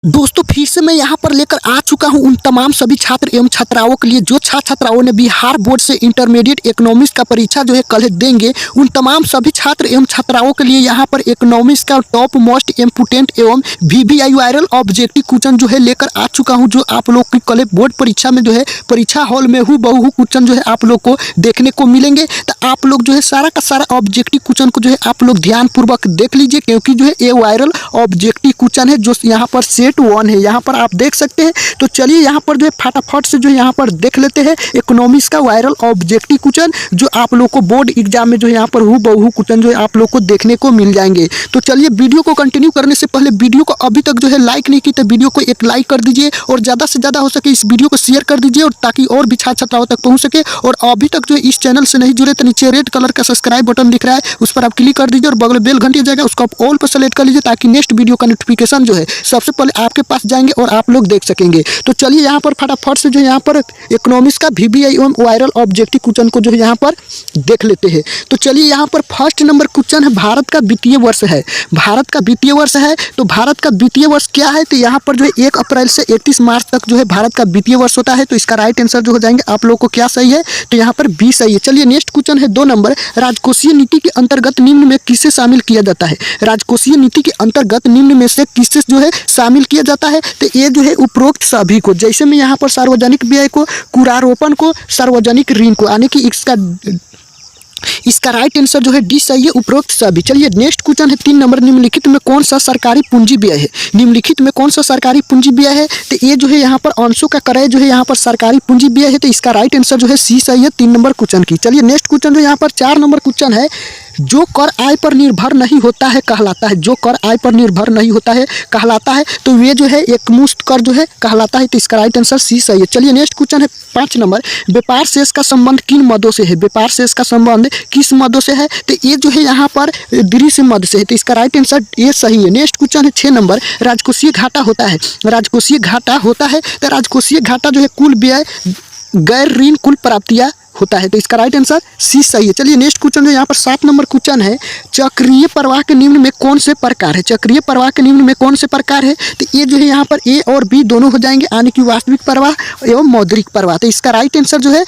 दोस्तों फिर से मैं यहाँ पर लेकर आ चुका हूँ उन तमाम सभी छात्र एवं छात्राओं के लिए जो छात्राओं ने बिहार बोर्ड से इंटरमीडिएट इकोनॉमिक्स का परीक्षा जो है कल देंगे। उन तमाम सभी छात्र एवं छात्राओं के लिए यहाँ पर इकोनॉमिक्स का टॉप मोस्ट इम्पोर्टेंट एवं VBI वायरल ऑब्जेक्टिव क्वेश्चन जो है लेकर आ चुका हूँ, जो आप लोग की कल बोर्ड परीक्षा में जो है परीक्षा हॉल में हूबहू क्वेश्चन जो है आप लोग को देखने को मिलेंगे। तो आप लोग जो है सारा का सारा ऑब्जेक्टिव क्वेश्चन को जो है आप लोग ध्यानपूर्वक देख लीजिए, क्योंकि जो है ये वायरल ऑब्जेक्टिव क्वेश्चन है जो यहाँ पर सेट 1 है, यहाँ पर आप देख सकते हैं। तो चलिए यहाँ पर जो है फटाफट से जो यहाँ पर देख लेते हैं इकोनॉमिक्स का वायरल ऑब्जेक्टिव क्वेश्चन जो आप लोग को बोर्ड एग्जाम में जो है यहाँ पर हूबहू क्वेश्चन जो है आप लोग को देखने को मिल जाएंगे। तो चलिए वीडियो को कंटिन्यू करने से पहले वीडियो को अभी तक जो है लाइक नहीं की तो वीडियो को एक लाइक कर दीजिए और ज़्यादा से ज़्यादा हो सके इस वीडियो को शेयर कर दीजिए, और ताकि और भी छात्र छात्राओं तक पहुँच सके। और अभी तक जो है इस चैनल से नहीं जुड़े तो नीचे रेड कलर का सब्सक्राइब बटन दिख रहा है, उस पर आप क्लिक कर दीजिए और बगल में बेल घंटी आ जाएगा, उसको आप ऑल पर सेलेक्ट कर लीजिए ताकि नेक्स्ट वीडियो का नोटिफिकेशन जो है सबसे पहले आपके पास जाएंगे और आप लोग देख सकेंगे। तो चलिए यहाँ पर फटाफट से जो यहाँ पर इकोनॉमिक्स का VBI एवं वायरल ऑब्जेक्टिव क्वेश्चन को जो है यहाँ पर देख लेते हैं। तो चलिए यहाँ पर फर्स्ट नंबर क्वेश्चन है, भारत का वित्तीय वर्ष है। भारत का वित्तीय वर्ष है तो भारत का वित्तीय वर्ष क्या है, तो यहाँ पर जो है 1 अप्रैल से 31 मार्च तक जो है भारत का वित्तीय वर्ष होता है। तो इसका राइट आंसर जो हो जाएंगे आप लोग को क्या सही है, तो यहाँ पर बी सही है। चलिए नेक्स्ट क्वेश्चन है 2 नंबर, राजकोषीय नीति के अंतर्गत निम्न में किसे शामिल किया जाता है। राजकोषीय नीति के अंतर्गत निम्न में से किसे जो है शामिल किया जाता है, तो ये जो है उपरोक्त सभी को, जैसे में यहाँ पर सार्वजनिक व्यय को, कुरारोपण को, सार्वजनिक ऋण को, यानी कि इसका राइट आंसर जो है डी सही है, उपरोक्त सभी। चलिए नेक्स्ट क्वेश्चन है 3 नंबर, निम्नलिखित में कौन सा सरकारी पूंजी व्यय है। निम्नलिखित में कौन सा सरकारी पूंजी व्यय है, तो ये जो है यहाँ पर अंशों का क्रय जो है यहाँ पर सरकारी पूंजी व्यय है, तो इसका राइट आंसर जो है सी सही है 3 नंबर क्वेश्चन की। चलिए नेक्स्ट क्वेश्चन जो यहाँ पर 4 नंबर क्वेश्चन है, जो कर आय पर निर्भर नहीं होता है कहलाता है। जो कर आय पर निर्भर नहीं होता है कहलाता है, तो वे जो है एकमुश्त कर जो है कहलाता है, तो इसका राइट आंसर सी सही है। चलिए नेक्स्ट क्वेश्चन है 5 नंबर, व्यापार शेष का संबंध किन मदों से है। व्यापार शेष का संबंध किस मदों से है, तो ये जो है यहाँ पर दृश्य मद से है, तो इसका राइट आंसर ये सही है। नेक्स्ट क्वेश्चन है 6 नंबर, राजकोषीय घाटा होता है। राजकोषीय घाटा होता है, तो राजकोषीय घाटा जो है कुल व्यय गैर ऋण कुल प्राप्तियां होता है, तो इसका राइट आंसर सी सही है। चलिए नेक्स्ट क्वेश्चन जो यहाँ पर 7 नंबर क्वेश्चन है, चक्रीय प्रवाह के निम्न में कौन से प्रकार है। चक्रीय प्रवाह के निम्न में कौन से प्रकार है, तो ये जो है यहाँ पर ए और बी दोनों हो जाएंगे, यानी कि वास्तविक प्रवाह एवं मौद्रिक प्रवाह, तो इसका राइट आंसर जो है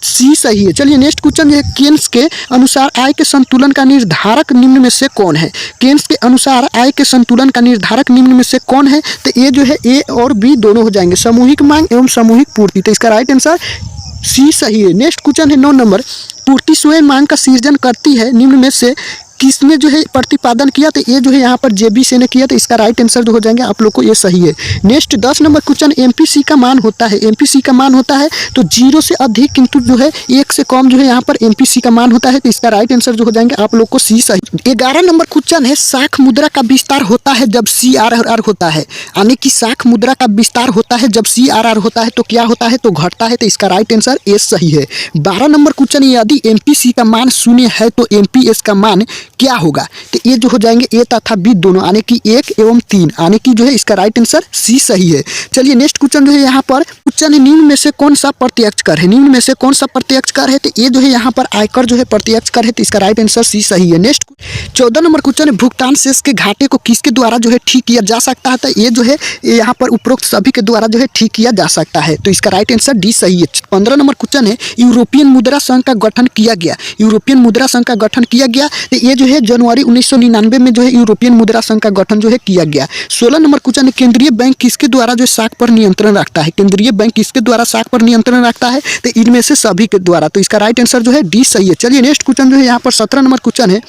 सी सही है। चलिए नेक्स्ट क्वेश्चन जो है, केन्स के अनुसार आय के संतुलन का निर्धारक निम्न में से कौन है। केन्स के अनुसार आय के संतुलन का निर्धारक निम्न में से कौन है, तो ये जो है ए और बी दोनों हो जाएंगे, सामूहिक मांग एवं सामूहिक पूर्ति, तो इसका राइट आंसर सी सही है। नेक्स्ट क्वेश्चन है 9 नंबर, पूर्ति स्वयं मांग का सृजन करती है, निम्न में से किसने जो है प्रतिपादन किया, तो ये जो है यहाँ पर JBC ने किया, तो इसका राइट आंसर जो हो जाएंगे आप लोग को ये सही है। नेक्स्ट 10 नंबर क्वेश्चन, MPC का मान होता है। MPC का मान होता है तो 0 से अधिक, किंतु जो है 1 से कम जो है यहाँ पर MPC का मान होता है, तो इसका राइट आंसर जो हो जाएंगे आप लोग को सी सही। 11 नंबर क्वेश्चन है, शाख मुद्रा का विस्तार होता है जब CRR होता है, यानी कि शाख मुद्रा का विस्तार होता है जब CRR होता है तो क्या होता है, तो घटता है, तो इसका राइट आंसर ए सही है। 12 नंबर क्वेश्चन, यदि MPC का मान 0 है तो MPS का मान क्या होगा, तो ये जो हो जाएंगे ए तथा बी दोनों, यानी कि 1 एवं 3, यानी कि जो है इसका राइट आंसर सी सही है। चलिए नेक्स्ट क्वेश्चन जो है यहाँ पर क्वेश्चन है, निम्न में से कौन सा प्रत्यक्ष कर है। निम्न में से कौन सा प्रत्यक्ष कर है, तो ये जो है यहाँ पर आयकर जो है प्रत्यक्ष कर है, तो इसका राइट आंसर सी सही है। नेक्स्ट 14 नंबर क्वेश्चन है, भुगतान शेष के घाटे को किसके द्वारा जो है ठीक किया जा सकता है, तो ये जो है यहाँ पर उपरोक्त सभी के द्वारा जो है ठीक किया जा सकता है, तो इसका राइट आंसर डी सही है। 15 नंबर क्वेश्चन है, यूरोपियन मुद्रा संघ का गठन किया गया। यूरोपियन मुद्रा संघ का गठन किया गया, तो ये जो है जनवरी 1999 में जो है यूरोपियन मुद्रा संघ का गठन जो है किया गया। 16 नंबर क्वेश्चन है, केंद्रीय बैंक किसके द्वारा जो शाख पर नियंत्रण रखता है। केंद्रीय बैंक किसके द्वारा शाख पर नियंत्रण रखता है, तो इनमें से सभी के द्वारा, तो इसका राइट आंसर जो है डी सही है। चलिए नेक्स्ट क्वेश्चन जो है यहाँ पर 17 नंबर क्वेश्चन है,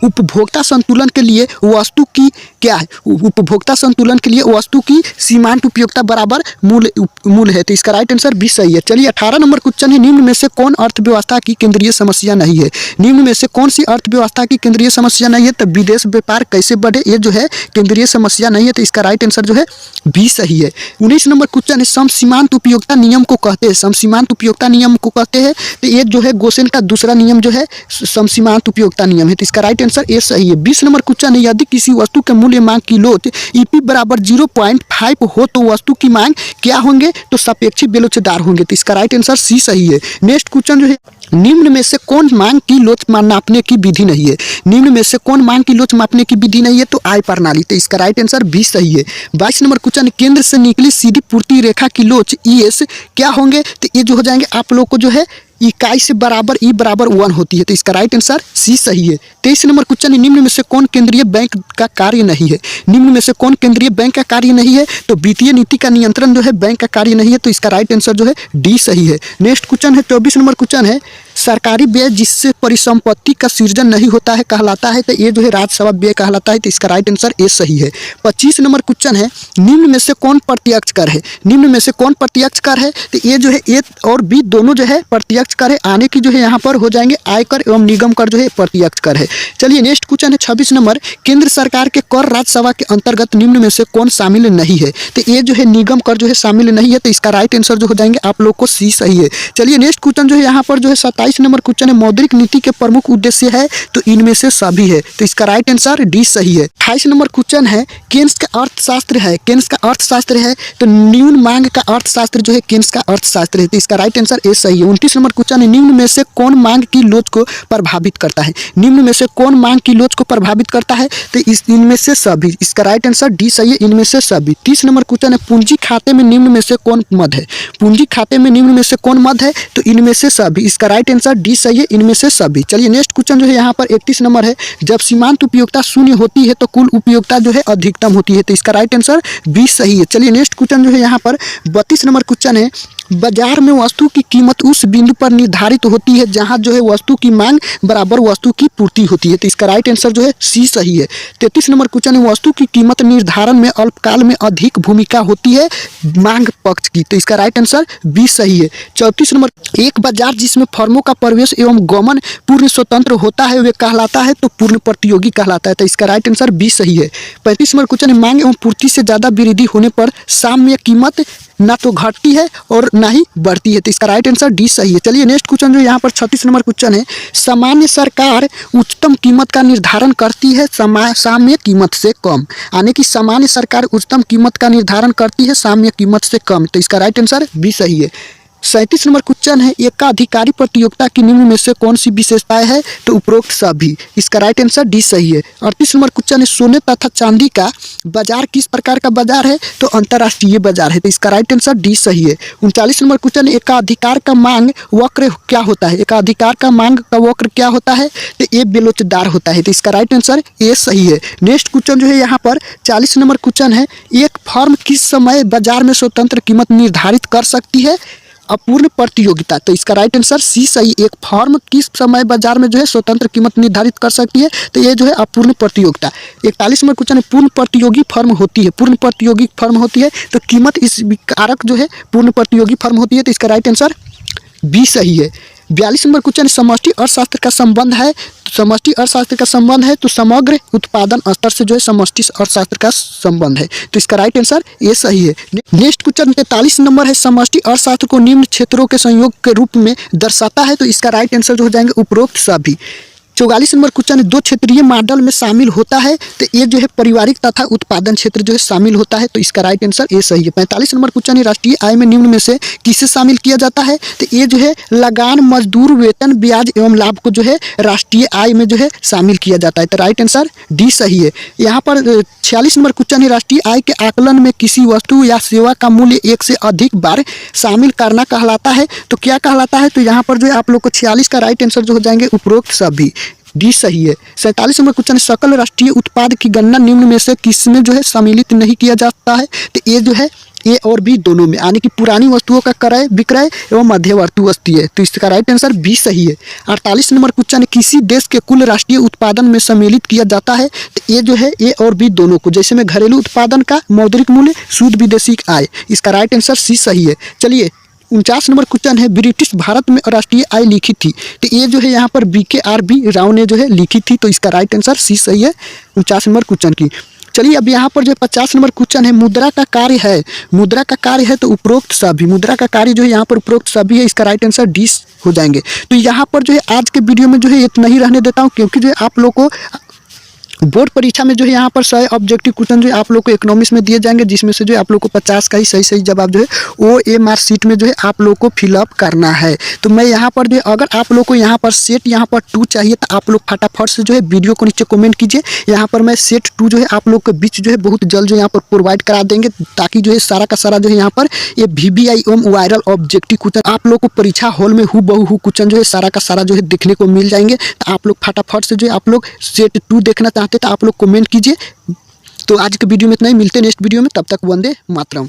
उपभोक्ता संतुलन के लिए वस्तु की क्या है। उपभोक्ता संतुलन के लिए वस्तु की सीमांत उपयोगिता बराबर मूल है, तो इसका राइट आंसर भी सही है। चलिए 18 नंबर क्वेश्चन है, निम्न में से कौन अर्थव्यवस्था की केंद्रीय समस्या नहीं है। निम्न में से कौन सी अर्थव्यवस्था की केंद्रीय समस्या नहीं है, तो विदेश व्यापार कैसे बढ़े, ये जो है केंद्रीय समस्या नहीं है, तो इसका राइट आंसर जो है बी सही है। 19 नंबर क्वेश्चन है, समसीमांत उपयोगिता नियम को कहते हैं। समसीमांत उपयोगिता नियम को कहते हैं, तो ये जो है गोसेन का दूसरा नियम जो है समसीमांत उपयोगिता नियम है, तो इसका राइट आंसर ए सही है। 20 नंबर क्वेश्चन है, यदि किसी वस्तु के मूल्य मांग की लोच EP बराबर 0.5 हो तो वस्तु की मांग क्या होंगे, तो सापेक्षिक बेलोचेदार होंगे, तो इसका राइट आंसर सी सही है। नेक्स्ट क्वेश्चन जो है निम्न में से कौन मांग की लोच नापने की विधि नहीं है? निम्न में से कौन मांग की लोच मापने की विधि नहीं है? तो आय प्रणाली। तो इसका राइट आंसर बी सही है। 22 नंबर क्वेश्चन, केंद्र से निकली सीधी पूर्ति रेखा की लोच ईएस क्या होंगे? तो ये जो हो जाएंगे आप लोग को जो है इकाई से बराबर ई बराबर 1 होती है। तो इसका राइट आंसर सी सही है। 23 नंबर क्वेश्चन, निम्न में से कौन केंद्रीय बैंक का कार्य नहीं है? निम्न में से कौन केंद्रीय बैंक का कार्य नहीं है? तो वित्तीय नीति का नियंत्रण जो है बैंक का कार्य नहीं है। तो इसका राइट आंसर जो है डी सही है। नेक्स्ट क्वेश्चन है 24 नंबर क्वेश्चन है, सरकारी व्यय जिससे परिसंपत्ति का सृजन नहीं होता है कहलाता है? तो ये जो है राज्यसभा व्यय कहलाता है। तो इसका राइट आंसर ए सही है। 25 नंबर क्वेश्चन है, निम्न में से कौन प्रत्यक्ष कर है? निम्न में से कौन प्रत्यक्ष कर है? तो ये जो है ए और बी दोनों जो है प्रत्यक्ष कर है। आने की जो है यहाँ पर हो जाएंगे आयकर एवं निगम कर जो है प्रत्यक्ष कर है। चलिए नेक्स्ट क्वेश्चन है 26 नंबर, केंद्र सरकार के कर राज्यसभा के अंतर्गत निम्न में से कौन शामिल नहीं है? तो ये जो है निगम कर जो है शामिल नहीं है। तो इसका राइट आंसर जो हो जाएंगे आप लोग को सी सही है। चलिए नेक्स्ट क्वेश्चन जो है यहाँ पर जो है 27 नंबर क्वेश्चन है, मौद्रिक नीति के प्रमुख उद्देश्य है? तो इनमें से सभी है। तो इसका राइट आंसर डी सही है। 28 नंबर क्वेश्चन है, केन्स का अर्थशास्त्र है? केन्स का अर्थशास्त्र है तो न्यून मांग का अर्थशास्त्र जो है केन्स का अर्थशास्त्र है। तो इसका राइट आंसर ए सही है। 29 नंबर क्वेश्चन है, निम्न में से कौन मांग की लोच को प्रभावित करता है? निम्न में से कौन मांग की लोच को प्रभावित करता है? तो इनमें से सभी। इसका राइट आंसर डी सही है, इनमें से सभी। 30 नंबर क्वेश्चन है, पूंजी खाते में निम्न में से कौन मद है? पूंजी खाते में निम्न में से कौन मद है? तो इनमें से सभी। इसका राइट आंसर डी सही है, इनमें से सभी। चलिए नेक्स्ट क्वेश्चन जो है यहाँ पर 31 नंबर है, जब सीमांत उपयोगिता शून्य होती है तो कुल उपयोगिता जो है अधिकतम होती है। तो इसका राइट आंसर बी सही है। चलिए नेक्स्ट क्वेश्चन जो है यहाँ पर 32 नंबर क्वेश्चन है, बाजार में वस्तु की कीमत उस बिंदु पर निर्धारित होती है जहां जो है वस्तु की मांग बराबर वस्तु की पूर्ति होती है। तो इसका राइट आंसर जो है सी सही है। 33 नंबर क्वेश्चन है, वस्तु की कीमत निर्धारण में अल्पकाल में अधिक भूमिका होती है मांग पक्ष की। तो इसका राइट आंसर बी सही है। 34 नंबर, एक बाजार जिसमें फर्मों का प्रवेश एवं गमन पूर्ण स्वतंत्र होता है वे कहलाता है? तो पूर्ण प्रतियोगी कहलाता है। तो इसका राइट आंसर बी सही है। 35 नंबर क्वेश्चन है, मांग एवं पूर्ति से ज्यादा वृद्धि होने पर साम्य कीमत ना तो घटती है और ना ही बढ़ती है। तो इसका राइट आंसर डी सही है। चलिए नेक्स्ट क्वेश्चन जो यहाँ पर 36 नंबर क्वेश्चन है, सामान्य सरकार उच्चतम कीमत का निर्धारण करती है साम्य कीमत से कम? यानी कि सामान्य सरकार उच्चतम कीमत का निर्धारण करती है साम्य कीमत से कम। तो इसका राइट आंसर बी सही है। 37 नंबर क्वेश्चन है, एकाधिकारी प्रतियोगिता की निम्न में से कौन सी विशेषताएं है? तो उपरोक्त सभी। इसका राइट आंसर डी सही है। 38 नंबर क्वेश्चन है, सोने तथा चांदी का बाजार किस प्रकार का बाजार है? तो अंतर्राष्ट्रीय बाजार है। तो इसका राइट आंसर डी सही है। 39 नंबर क्वेश्चन है, एकाधिकार का मांग वक्र क्या होता है? एकाधिकार का मांग का वक्र क्या होता है? तो ये बेलोचदार होता है। तो इसका राइट आंसर ए सही है। नेक्स्ट क्वेश्चन जो है यहाँ पर 40 नंबर क्वेश्चन है, एक फर्म किस समय बाजार में स्वतंत्र कीमत निर्धारित कर सकती है? अपूर्ण प्रतियोगिता। तो इसका राइट आंसर सी सही। एक फर्म किस समय बाजार में जो है स्वतंत्र कीमत निर्धारित कर सकती है? तो ये जो है अपूर्ण प्रतियोगिता। 41 नंबर क्वेश्चन है, पूर्ण प्रतियोगी फर्म होती है? पूर्ण प्रतियोगी फर्म होती है तो कीमत इस कारक जो है पूर्ण प्रतियोगी फर्म होती है। तो इसका राइट आंसर बी सही है। 42 नंबर क्वेश्चन, समष्टि अर्थशास्त्र का संबंध है? समष्टि अर्थशास्त्र का संबंध है तो समग्र उत्पादन स्तर से जो है समष्टि अर्थशास्त्र का संबंध है। तो इसका राइट आंसर ये सही है। नेक्स्ट क्वेश्चन 43 नंबर है, समष्टि अर्थशास्त्र को निम्न क्षेत्रों के संयोग के रूप में दर्शाता है? तो इसका राइट आंसर जो हो जाएंगे उपरोक्त सभी। 44 नंबर क्वेश्चन है, दो क्षेत्रीय मॉडल में शामिल होता है? तो ये जो है पारिवारिक तथा उत्पादन क्षेत्र जो है शामिल होता है। तो इसका राइट आंसर ये सही है। 45 नंबर क्वेश्चन है, राष्ट्रीय आय में निम्न में से किसे शामिल किया जाता है? तो ये जो है लगान, मजदूर, वेतन, ब्याज एवं लाभ को जो है राष्ट्रीय आय में जो है शामिल किया जाता है। तो राइट आंसर डी सही है। यहाँ पर 46 नंबर क्वेश्चन है, राष्ट्रीय आय के आकलन में किसी वस्तु या सेवा का मूल्य एक से अधिक बार शामिल करना कहलाता है? तो क्या कहलाता है? तो यहाँ पर जो है आप लोग को 46 का राइट आंसर जो हो जाएंगे उपरोक्त सभी। डी सही है। 47 नंबर क्वेश्चन, सकल राष्ट्रीय उत्पाद की गणना निम्न में से किसमें जो है सम्मिलित नहीं किया जाता है? तो ये जो है ए और बी दोनों में, यानी कि पुरानी वस्तुओं का क्रय विक्रय एवं मध्यवर्ती वस्तु है। तो इसका राइट आंसर बी सही है। 48 नंबर क्वेश्चन, किसी देश के कुल राष्ट्रीय उत्पादन में सम्मिलित किया जाता है? तो ये जो है ए और बी दोनों को, जैसे में घरेलू उत्पादन का मौद्रिक मूल्य, शुद्ध विदेशी आय। इसका राइट आंसर सी सही है। चलिए 49 नंबर क्वेश्चन है, ब्रिटिश भारत में राष्ट्रीय आय लिखी थी? तो ये जो है यहाँ पर BKRB राव ने जो है लिखी थी। तो इसका राइट आंसर सी सही है 49 नंबर क्वेश्चन की। चलिए अब यहाँ पर जो 50 नंबर क्वेश्चन है, मुद्रा का कार्य है? मुद्रा का कार्य है तो उपरोक्त सभी। मुद्रा का कार्य जो है यहाँ पर उपरोक्त सभी है। इसका राइट आंसर डी हो जाएंगे। तो यहाँ पर जो है आज के वीडियो में जो है इतना ही रहने देता हूँ, क्योंकि जो है आप लोग को बोर्ड परीक्षा में जो है यहाँ पर 100 ऑब्जेक्टिव क्वेश्चन जो है आप लोग को इकोनॉमिक्स में दिए जाएंगे, जिसमें से जो है आप लोग को 50 का ही सही जवाब जो है OMR शीट में जो है आप लोग को फिलअप करना है। तो मैं यहाँ पर जो है अगर आप लोग को यहाँ पर सेट 2 चाहिए तो आप लोग फटाफट से जो है वीडियो को नीचे कमेंट कीजिए। यहाँ पर मैं सेट 2 जो है आप लोग के बीच जो है बहुत जल्द जो यहाँ पर प्रोवाइड करा देंगे, ताकि जो है सारा का सारा जो है यहाँ पर ये VBI वायरल ऑब्जेक्टिव क्वेश्चन आप लोग को परीक्षा हॉल में हूबहू क्वेश्चन जो है सारा का सारा जो है देखने को मिल जाएंगे। तो आप लोग फटाफट से जो है आप लोग सेट 2 देखना चाहते तो आप लोग कमेंट कीजिए। तो आज के वीडियो में इतना ही, मिलते हैं नेक्स्ट वीडियो में, तब तक वंदे मातरम।